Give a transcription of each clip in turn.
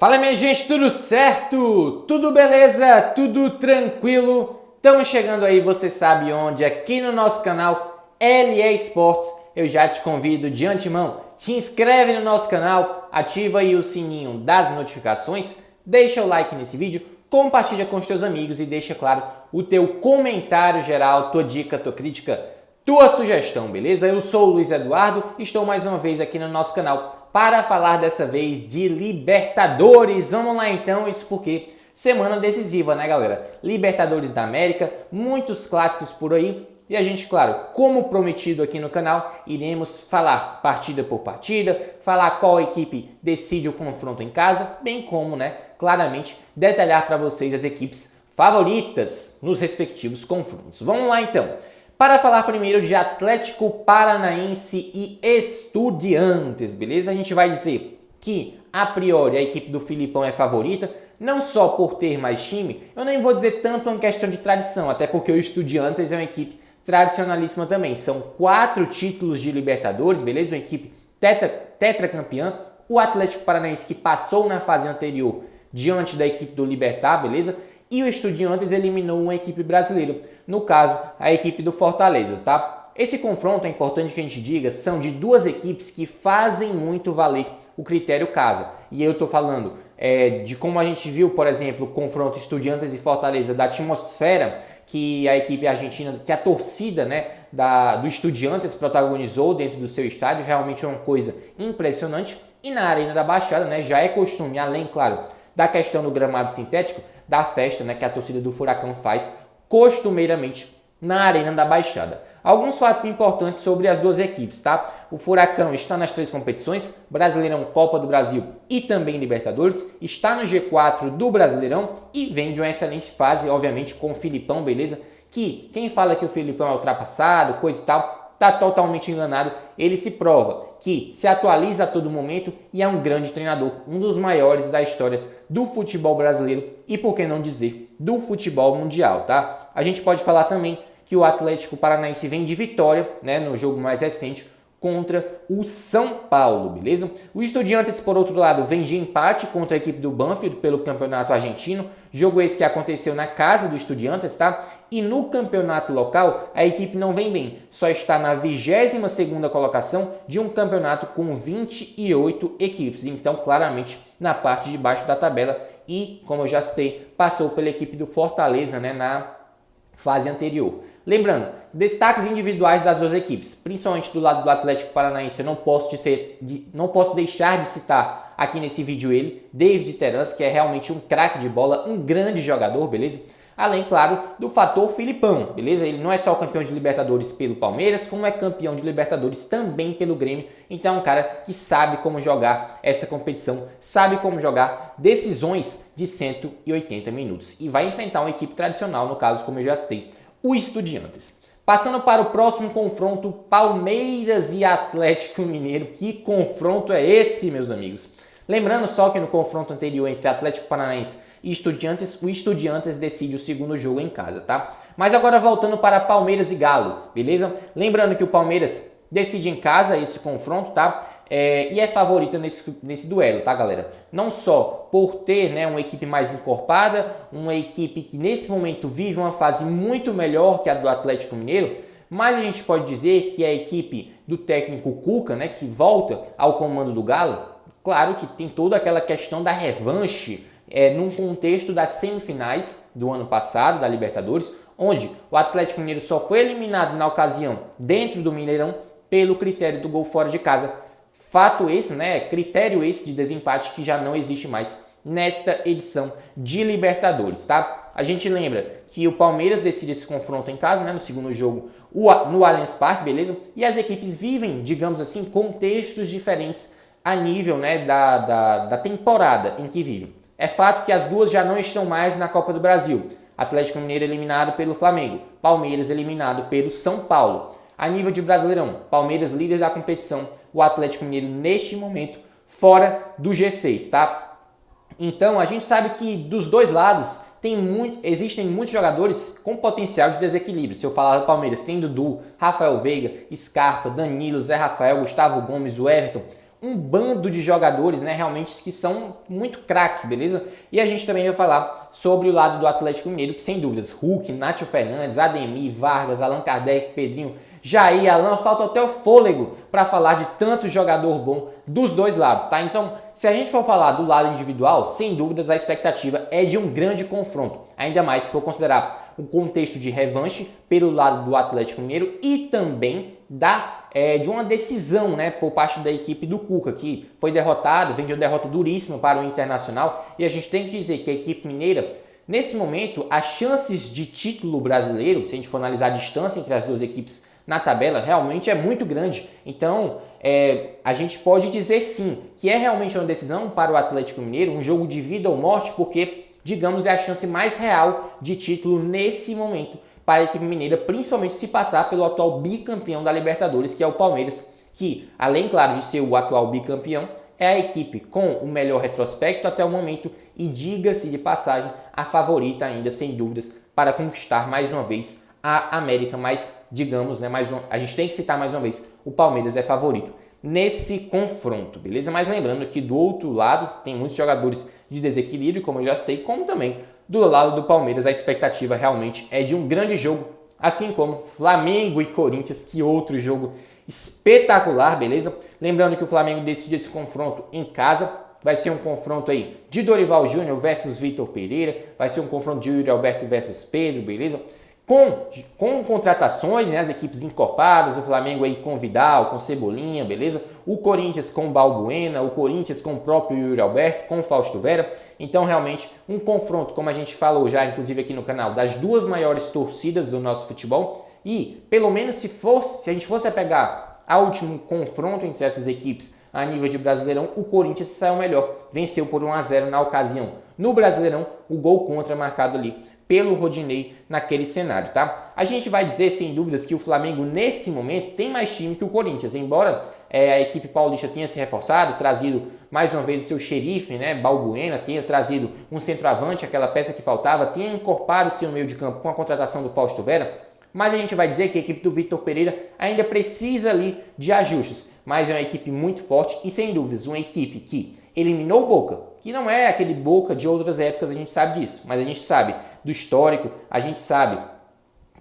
Fala minha gente, tudo certo? Tudo beleza? Tudo tranquilo? Estamos chegando aí, você sabe onde, aqui no nosso canal LE Esportes. Eu já te convido de antemão, te inscreve no nosso canal, ativa aí o sininho das notificações, deixa o like nesse vídeo, compartilha com os teus amigos e deixa, claro, o teu comentário geral, tua dica, tua crítica, tua sugestão, beleza? Eu sou o Luiz Eduardo, estou mais uma vez aqui no nosso canal para falar dessa vez de Libertadores. Vamos lá então, isso porque semana decisiva, né galera? Libertadores da América, muitos clássicos por aí. E a gente, claro, como prometido aqui no canal, iremos falar partida por partida, falar qual equipe decide o confronto em casa, bem como, né, claramente, detalhar para vocês as equipes favoritas nos respectivos confrontos. Vamos lá então. Para falar primeiro de Atlético Paranaense e Estudiantes, beleza? A gente vai dizer que, a priori, a equipe do Filipão é favorita, não só por ter mais time, eu nem vou dizer tanto uma questão de tradição, até porque o Estudiantes é uma equipe tradicionalíssima também. São 4 títulos de Libertadores, beleza? Uma equipe tetracampeã. O Atlético Paranaense que passou na fase anterior diante da equipe do Libertad, beleza? E o Estudiantes eliminou uma equipe brasileira, no caso, a equipe do Fortaleza, tá? Esse confronto, é importante que a gente diga, são de duas equipes que fazem muito valer o critério casa. E eu tô falando de como a gente viu, por exemplo, o confronto Estudiantes e Fortaleza, da atmosfera que a equipe argentina, que a torcida, né, do Estudiantes protagonizou dentro do seu estádio, realmente é uma coisa impressionante. E na Arena da Baixada, né, já é costume, além, claro, da questão do gramado sintético, da festa, né, que a torcida do Furacão faz costumeiramente na Arena da Baixada. Alguns fatos importantes sobre as duas equipes, tá? O Furacão está nas 3 competições, Brasileirão, Copa do Brasil e também Libertadores, está no G4 do Brasileirão e vem de uma excelente fase, obviamente, com o Filipão, beleza? Que quem fala que o Filipão é ultrapassado, coisa e tal, tá totalmente enganado. Ele se prova que se atualiza a todo momento e é um grande treinador, um dos maiores da história do futebol brasileiro e, por que não dizer, do futebol mundial, tá? A gente pode falar também que o Atlético Paranaense vem de vitória, né, no jogo mais recente contra o São Paulo, beleza? O Estudiantes, por outro lado, vem de empate contra a equipe do Banfield pelo Campeonato Argentino, jogo esse que aconteceu na casa do Estudiantes, tá? E no campeonato local, a equipe não vem bem, só está na 22ª colocação de um campeonato com 28 equipes, então claramente na parte de baixo da tabela e, como eu já citei, passou pela equipe do Fortaleza, né, na fase anterior. Lembrando, destaques individuais das duas equipes, principalmente do lado do Atlético Paranaense, eu não posso deixar de citar aqui nesse vídeo ele, David Terans, que é realmente um craque de bola, um grande jogador, beleza? Além, claro, do fator Filipão, beleza? Ele não é só campeão de Libertadores pelo Palmeiras, como é campeão de Libertadores também pelo Grêmio. Então é um cara que sabe como jogar essa competição, sabe como jogar decisões de 180 minutos. E vai enfrentar uma equipe tradicional, no caso, como eu já citei, o Estudiantes. Passando para o próximo confronto, Palmeiras e Atlético Mineiro. Que confronto é esse, meus amigos? Lembrando só que no confronto anterior entre Atlético Paranaense e Estudiantes, o Estudiantes decide o segundo jogo em casa, tá? Mas agora voltando para Palmeiras e Galo, beleza? Lembrando que o Palmeiras decide em casa esse confronto, tá? E é favorita nesse duelo, tá galera? Não só por ter, né, uma equipe mais encorpada, uma equipe que nesse momento vive uma fase muito melhor que a do Atlético Mineiro, mas a gente pode dizer que a equipe do técnico Cuca, né, que volta ao comando do Galo, claro que tem toda aquela questão da revanche num contexto das semifinais do ano passado, da Libertadores, onde o Atlético Mineiro só foi eliminado na ocasião dentro do Mineirão pelo critério do gol fora de casa. Fato esse, né? Critério esse de desempate que já não existe mais nesta edição de Libertadores, tá? A gente lembra que o Palmeiras decide esse confronto em casa, né? No segundo jogo, no Allianz Parque, beleza? E as equipes vivem, digamos assim, contextos diferentes a nível, né, da temporada em que vivem. É fato que as duas já não estão mais na Copa do Brasil. Atlético Mineiro eliminado pelo Flamengo, Palmeiras eliminado pelo São Paulo. A nível de Brasileirão, Palmeiras líder da competição, o Atlético Mineiro neste momento fora do G6, tá? Então a gente sabe que dos dois lados existem muitos jogadores com potencial de desequilíbrio. Se eu falar do Palmeiras, tem Dudu, Rafael Veiga, Scarpa, Danilo, Zé Rafael, Gustavo Gomes, o Everton. um bando de jogadores, né, realmente que são muito craques, beleza? E a gente também vai falar sobre o lado do Atlético Mineiro, que sem dúvidas, Hulk, Nátio Fernandes, Ademir, Vargas, Allan Kardec, Pedrinho, Jair, Alan, falta até o fôlego para falar de tanto jogador bom dos dois lados, tá? Então, se a gente for falar do lado individual, sem dúvidas a expectativa é de um grande confronto, ainda mais se for considerar o contexto de revanche pelo lado do Atlético Mineiro e também de uma decisão, né, por parte da equipe do Cuca, que foi derrotado, vem de uma derrota duríssima para o Internacional, e a gente tem que dizer que a equipe mineira, nesse momento, as chances de título brasileiro, se a gente for analisar a distância entre as duas equipes na tabela, realmente é muito grande. Então, a gente pode dizer sim, que é realmente uma decisão para o Atlético Mineiro, um jogo de vida ou morte, porque, digamos, é a chance mais real de título nesse momento para a equipe mineira, principalmente se passar pelo atual bicampeão da Libertadores, que é o Palmeiras, que, além, claro, de ser o atual bicampeão, é a equipe com o melhor retrospecto até o momento e, diga-se de passagem, a favorita ainda, sem dúvidas, para conquistar mais uma vez a América, mas, digamos, né, a gente tem que citar mais uma vez, o Palmeiras é favorito nesse confronto, beleza? Mas lembrando que do outro lado tem muitos jogadores de desequilíbrio, como eu já citei, como também do lado do Palmeiras a expectativa realmente é de um grande jogo, assim como Flamengo e Corinthians, que outro jogo espetacular, beleza? Lembrando que o Flamengo decide esse confronto em casa, vai ser um confronto aí de Dorival Júnior versus Vitor Pereira, vai ser um confronto de Yuri Alberto versus Pedro, beleza? Com contratações, né, as equipes incorporadas, o Flamengo aí com Vidal, com Cebolinha, beleza? O Corinthians com Balbuena, o Corinthians com o próprio Yuri Alberto, com Fausto Vera. Então, realmente, um confronto, como a gente falou já, inclusive aqui no canal, das duas maiores torcidas do nosso futebol. E, pelo menos, se a gente fosse pegar o último confronto entre essas equipes a nível de Brasileirão, o Corinthians saiu melhor. Venceu por 1-0 na ocasião. No Brasileirão, o gol contra marcado ali pelo Rodinei naquele cenário, tá? A gente vai dizer, sem dúvidas, que o Flamengo, nesse momento, tem mais time que o Corinthians, embora a equipe paulista tenha se reforçado, trazido mais uma vez o seu xerife, né, Balbuena, tenha trazido um centroavante, aquela peça que faltava, tenha incorporado o seu meio de campo com a contratação do Fausto Vera, mas a gente vai dizer que a equipe do Vitor Pereira ainda precisa ali de ajustes, mas é uma equipe muito forte e, sem dúvidas, uma equipe que eliminou o Boca, que não é aquele Boca de outras épocas, a gente sabe disso, mas a gente sabe do histórico, a gente sabe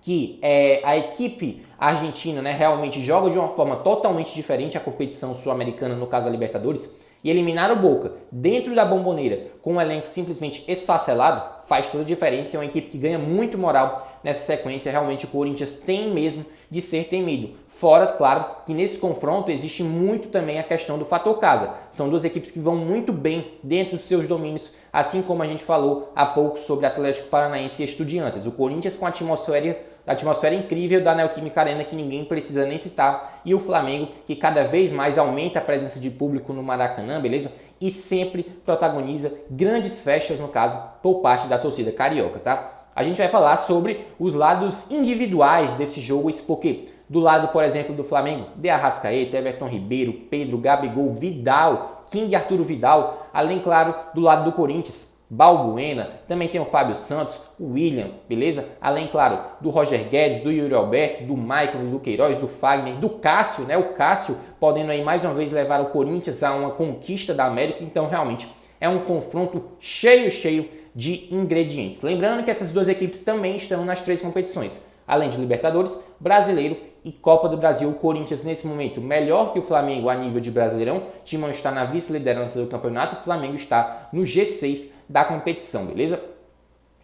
que a equipe argentina, né, realmente joga de uma forma totalmente diferente a competição sul-americana, no caso da Libertadores, e eliminar o Boca dentro da Bombonera com um elenco simplesmente esfacelado faz toda a diferença. É uma equipe que ganha muito moral nessa sequência. Realmente o Corinthians tem mesmo de ser temido. Fora, claro, que nesse confronto existe muito também a questão do fator casa. São duas equipes que vão muito bem dentro dos seus domínios, assim como a gente falou há pouco sobre Atlético Paranaense e Estudiantes. O Corinthians com a atmosfera incrível da Neoquímica Arena, que ninguém precisa nem citar, e o Flamengo, que cada vez mais aumenta a presença de público no Maracanã, beleza? E sempre protagoniza grandes festas, no caso, por parte da torcida carioca, tá? A gente vai falar sobre os lados individuais desse jogo, isso porque do lado, por exemplo, do Flamengo, De Arrascaeta, Everton Ribeiro, Pedro, Gabigol, Vidal, King Arturo Vidal, além, claro, do lado do Corinthians, Balbuena, também tem o Fábio Santos, o William, beleza? Além, claro, do Roger Guedes, do Yuri Alberto, do Maicon, do Queiroz, do Fagner, do Cássio, né? O Cássio podendo aí mais uma vez levar o Corinthians a uma conquista da América. Então, realmente, é um confronto cheio de ingredientes. Lembrando que essas duas equipes também estão nas 3 competições, além de Libertadores, Brasileiro e Copa do Brasil. O Corinthians, nesse momento, melhor que o Flamengo a nível de Brasileirão. O Timão está na vice-liderança do campeonato. O Flamengo está no G6 da competição, beleza?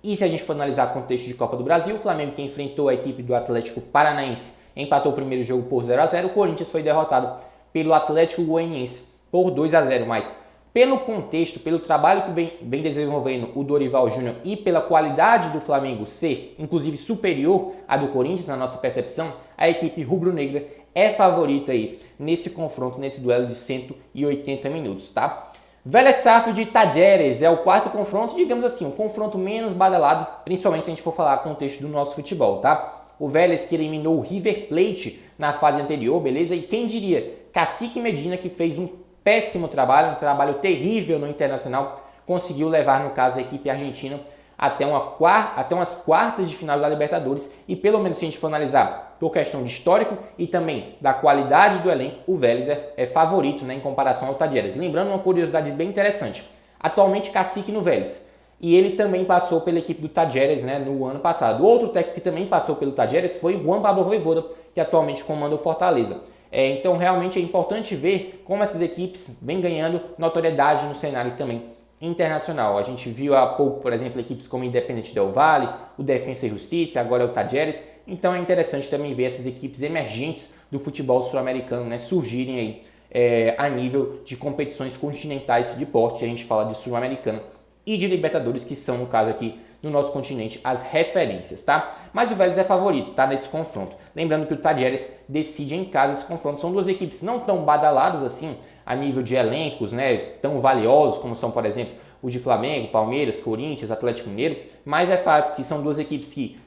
E se a gente for analisar o contexto de Copa do Brasil, o Flamengo, que enfrentou a equipe do Atlético Paranaense, empatou o primeiro jogo por 0-0. O Corinthians foi derrotado pelo Atlético Goianiense por 2-0, mas pelo contexto, pelo trabalho que vem desenvolvendo o Dorival Júnior e pela qualidade do Flamengo ser, inclusive, superior à do Corinthians, na nossa percepção, a equipe rubro-negra é favorita aí nesse confronto, nesse duelo de 180 minutos, tá? Vélez Sarsfield de Talleres é o quarto confronto, digamos assim, um confronto menos badalado, principalmente se a gente for falar no contexto do nosso futebol, tá? O Vélez que eliminou o River Plate na fase anterior, beleza? E quem diria? Cacique Medina, que fez um péssimo trabalho, um trabalho terrível no Internacional, conseguiu levar, no caso, a equipe argentina até umas quartas de final da Libertadores e pelo menos se a gente for analisar por questão de histórico e também da qualidade do elenco, o Vélez é favorito, né, em comparação ao Talleres. Lembrando uma curiosidade bem interessante, atualmente cacique no Vélez. E ele também passou pela equipe do Talleres, né, no ano passado. Outro técnico que também passou pelo Talleres foi o Juan Pablo Vojvoda, que atualmente comanda o Fortaleza. Então realmente é importante ver como essas equipes vêm ganhando notoriedade no cenário também internacional. A gente viu há pouco, por exemplo, equipes como o Independiente del Valle, o Defensa e Justiça, agora é o Talleres. Então é interessante também ver essas equipes emergentes do futebol sul-americano, né, surgirem aí a nível de competições continentais de porte. A gente fala de sul-americana e de Libertadores, que são, no caso aqui, no nosso continente, as referências, tá? Mas o Vélez é favorito, tá? Nesse confronto. Lembrando que o Talleres decide em casa esse confronto. São duas equipes não tão badaladas assim, a nível de elencos, né? Tão valiosos como são, por exemplo, o de Flamengo, Palmeiras, Corinthians, Atlético Mineiro. Mas é fato que são duas equipes que,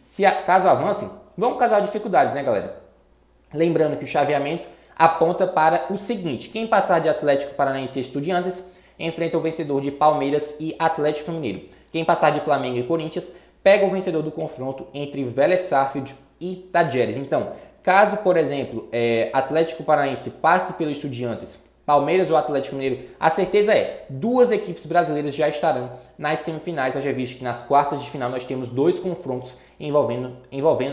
caso avancem, vão causar dificuldades, né, galera? Lembrando que o chaveamento aponta para o seguinte: quem passar de Atlético Paranaense e Estudiantes enfrenta o vencedor de Palmeiras e Atlético Mineiro. Quem passar de Flamengo e Corinthians pega o vencedor do confronto entre Vélez Sarsfield e Talleres. Então, caso, por exemplo, Atlético Paranaense passe pelo Estudiantes, Palmeiras ou Atlético Mineiro, a certeza é, duas equipes brasileiras já estarão nas semifinais. Já visto que nas quartas de final nós temos dois confrontos envolvendo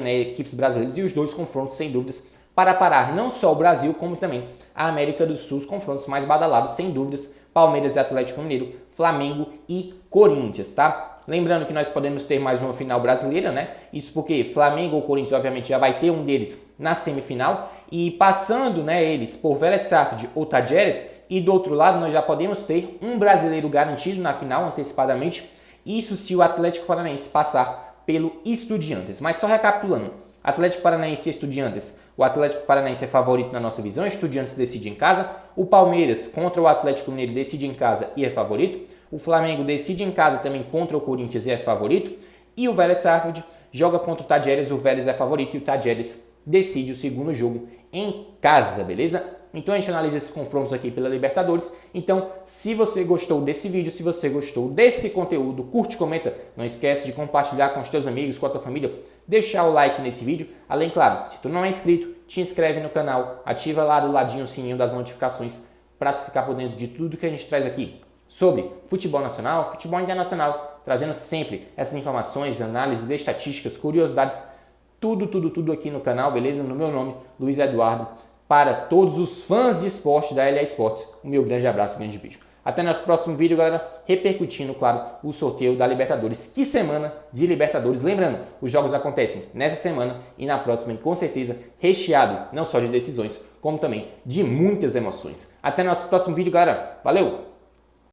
né, equipes brasileiras, e os dois confrontos, sem dúvidas, para parar não só o Brasil, como também a América do Sul, os confrontos mais badalados, sem dúvidas, Palmeiras e Atlético Mineiro, Flamengo e Corinthians, tá? Lembrando que nós podemos ter mais uma final brasileira, né? Isso porque Flamengo ou Corinthians, obviamente, já vai ter um deles na semifinal. E passando, né, eles por Vélez Sarsfield ou Talleres, e do outro lado nós já podemos ter um brasileiro garantido na final, antecipadamente. Isso se o Atlético Paranaense passar pelo Estudiantes. Mas só recapitulando, Atlético Paranaense e Estudiantes. O Atlético Paranaense é favorito na nossa visão, Estudiantes decide em casa. O Palmeiras contra o Atlético Mineiro decide em casa e é favorito. O Flamengo decide em casa também contra o Corinthians e é favorito. E o Vélez Sarsfield joga contra o Talleres, o Vélez é favorito e o Talleres decide o segundo jogo em casa, beleza? Então a gente analisa esses confrontos aqui pela Libertadores. Então, se você gostou desse vídeo, se você gostou desse conteúdo, curte, comenta. Não esquece de compartilhar com os teus amigos, com a tua família. Deixar o like nesse vídeo. Além, claro, se tu não é inscrito, te inscreve no canal. Ativa lá do ladinho o sininho das notificações para tu ficar por dentro de tudo que a gente traz aqui sobre futebol nacional, futebol internacional, trazendo sempre essas informações, análises, estatísticas, curiosidades, tudo aqui no canal, beleza? No meu nome, Luiz Eduardo. Para todos os fãs de esporte da LA Sports, o meu grande abraço e grande beijo. Até nosso próximo vídeo, galera, repercutindo, claro, o sorteio da Libertadores. Que semana de Libertadores. Lembrando, os jogos acontecem nessa semana e na próxima, e com certeza, recheado não só de decisões, como também de muitas emoções. Até nosso próximo vídeo, galera. Valeu!